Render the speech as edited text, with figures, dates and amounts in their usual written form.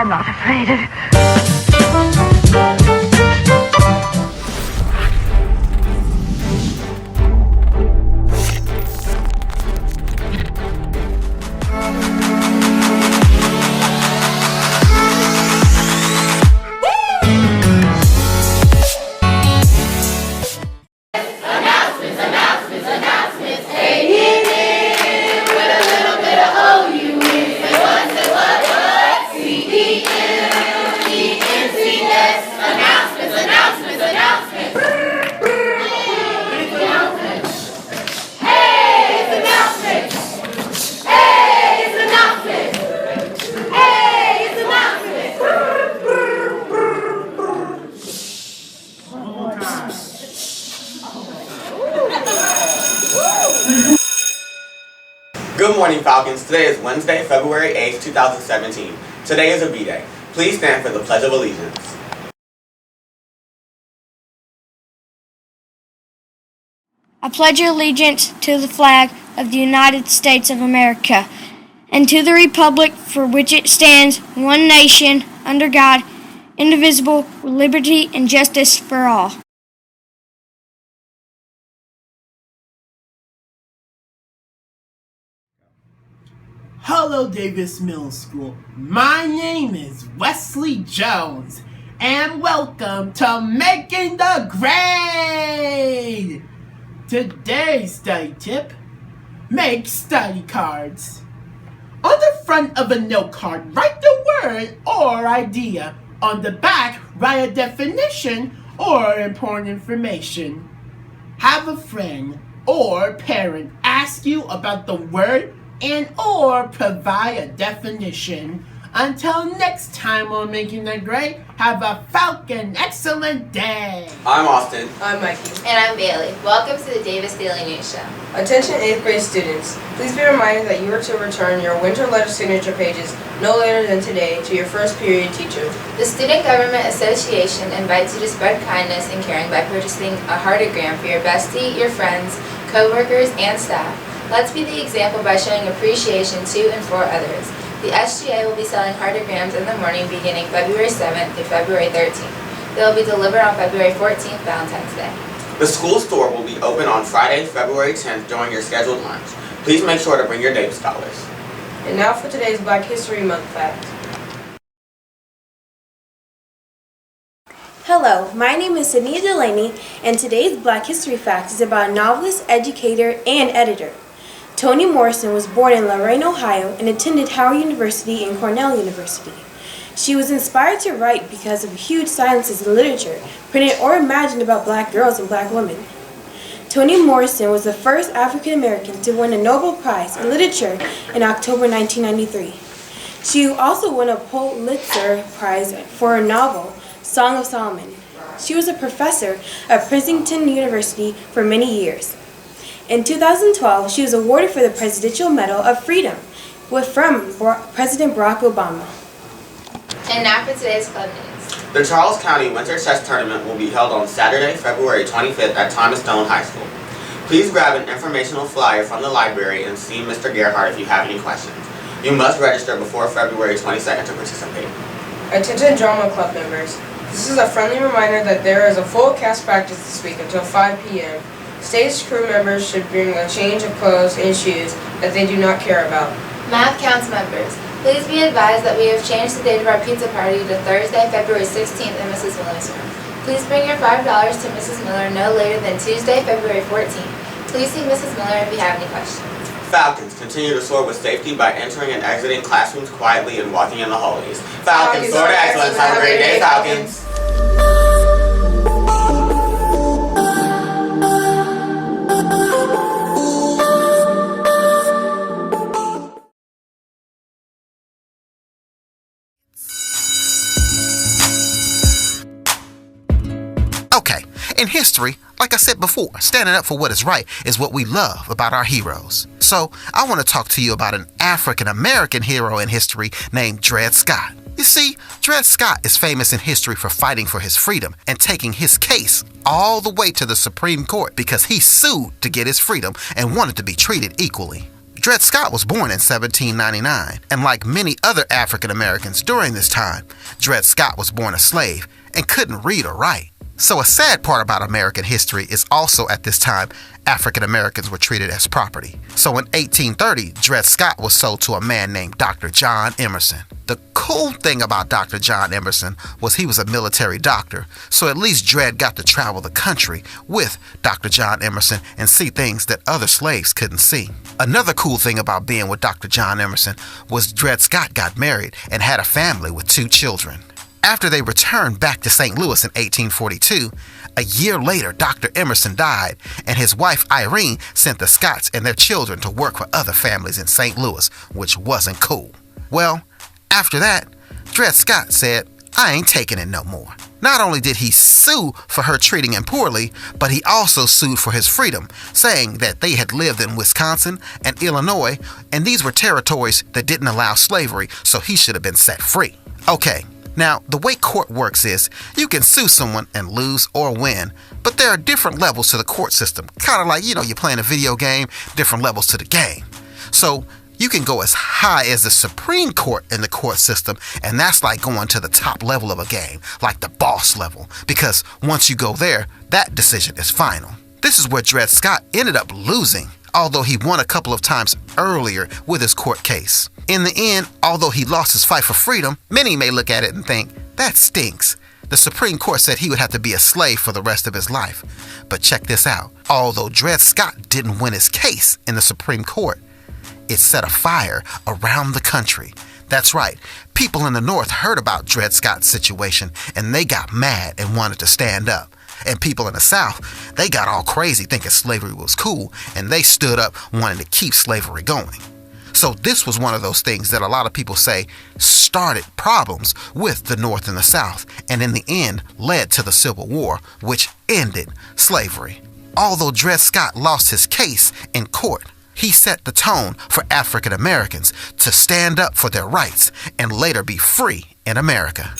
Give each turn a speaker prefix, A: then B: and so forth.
A: I'm not afraid.
B: Good morning, Falcons. Today is Wednesday, February 8th, 2017. Today is a B-Day. Please stand for the Pledge of Allegiance.
C: I pledge allegiance to the flag of the United States of America and to the republic for which it stands, one nation, under God, indivisible, with liberty and justice for all.
D: Hello, Davis Middle School. My name is Wesley Jones, and welcome to Making the Grade! Today's study tip: make study cards. On the front of a note card, write the word or idea. On the back, write a definition or important information. Have a friend or parent ask you about the word and or provide a definition. Until next time on Making the Grade, have a Falcon excellent day.
B: I'm Austin.
E: I'm Mikey.
F: And I'm Bailey. Welcome to the Davis Daily News Show.
E: Attention 8th grade students. Please be reminded that you are to return your winter letter signature pages no later than today to your first period teacher.
F: The Student Government Association invites you to spread kindness and caring by purchasing a heartogram for your bestie, your friends, co-workers, and staff. Let's be the example by showing appreciation to and for others. The SGA will be selling heartograms in the morning beginning February 7th through February 13th. They will be delivered on February 14th, Valentine's Day.
B: The school store will be open on Friday, February 10th during your scheduled lunch. Please make sure to bring your Davis scholars.
E: And now for today's Black History Month fact.
G: Hello, my name is Sydney Delaney, and today's Black History fact is about a novelist, educator, and editor. Toni Morrison was born in Lorain, Ohio, and attended Howard University and Cornell University. She was inspired to write because of huge silences in literature, printed or imagined about black girls and black women. Toni Morrison was the first African American to win a Nobel Prize in Literature in October 1993. She also won a Pulitzer Prize for her novel, Song of Solomon. She was a professor at Princeton University for many years. In 2012, she was awarded for the Presidential Medal of Freedom from President Barack Obama.
F: And now for today's club news.
B: The Charles County Winter Chess Tournament will be held on Saturday, February 25th at Thomas Stone High School. Please grab an informational flyer from the library and see Mr. Gerhardt if you have any questions. You must register before February 22nd to participate.
E: Attention Drama Club members. This is a friendly reminder that there is a full cast practice this week until 5 p.m. Stage crew members should bring a change of clothes and shoes that they do not care about.
F: Math Counts members, please be advised that we have changed the date of our pizza party to Thursday, February 16th in Mrs. Miller's room. Please bring your $5 to Mrs. Miller no later than Tuesday, February 14th. Please see Mrs. Miller if you have any questions.
B: Falcons, continue to soar with safety by entering and exiting classrooms quietly and walking in the hallways. Falcons, soar to excellence. Have a great day, Falcons.
H: Okay, in history, like I said before, standing up for what is right is what we love about our heroes. So, I want to talk to you about an African-American hero in history named Dred Scott. You see, Dred Scott is famous in history for fighting for his freedom and taking his case all the way to the Supreme Court because he sued to get his freedom and wanted to be treated equally. Dred Scott was born in 1799, and like many other African Americans during this time, Dred Scott was born a slave and couldn't read or write. So a sad part about American history is also at this time, African Americans were treated as property. So in 1830, Dred Scott was sold to a man named Dr. John Emerson. The cool thing about Dr. John Emerson was he was a military doctor, so at least Dred got to travel the country with Dr. John Emerson and see things that other slaves couldn't see. Another cool thing about being with Dr. John Emerson was Dred Scott got married and had a family with 2 children. After they returned back to St. Louis in 1842, a year later, Dr. Emerson died, and his wife Irene sent the Scotts and their children to work for other families in St. Louis, which wasn't cool. Well, after that, Dred Scott said, "I ain't taking it no more." Not only did he sue for her treating him poorly, but he also sued for his freedom, saying that they had lived in Wisconsin and Illinois, and these were territories that didn't allow slavery, so he should have been set free. Okay. Now, the way court works is you can sue someone and lose or win, but there are different levels to the court system. Kind of like, you're playing a video game, different levels to the game. So you can go as high as the Supreme Court in the court system, and that's like going to the top level of a game, like the boss level, because once you go there, that decision is final. This is where Dred Scott ended up losing, although he won a couple of times earlier with his court case. In the end, although he lost his fight for freedom, many may look at it and think, that stinks. The Supreme Court said he would have to be a slave for the rest of his life. But check this out. Although Dred Scott didn't win his case in the Supreme Court, it set a fire around the country. That's right. People in the North heard about Dred Scott's situation, and they got mad and wanted to stand up. And people in the South, they got all crazy thinking slavery was cool, and they stood up wanting to keep slavery going. So this was one of those things that a lot of people say started problems with the North and the South, and in the end led to the Civil War, which ended slavery. Although Dred Scott lost his case in court, he set the tone for African Americans to stand up for their rights and later be free in America.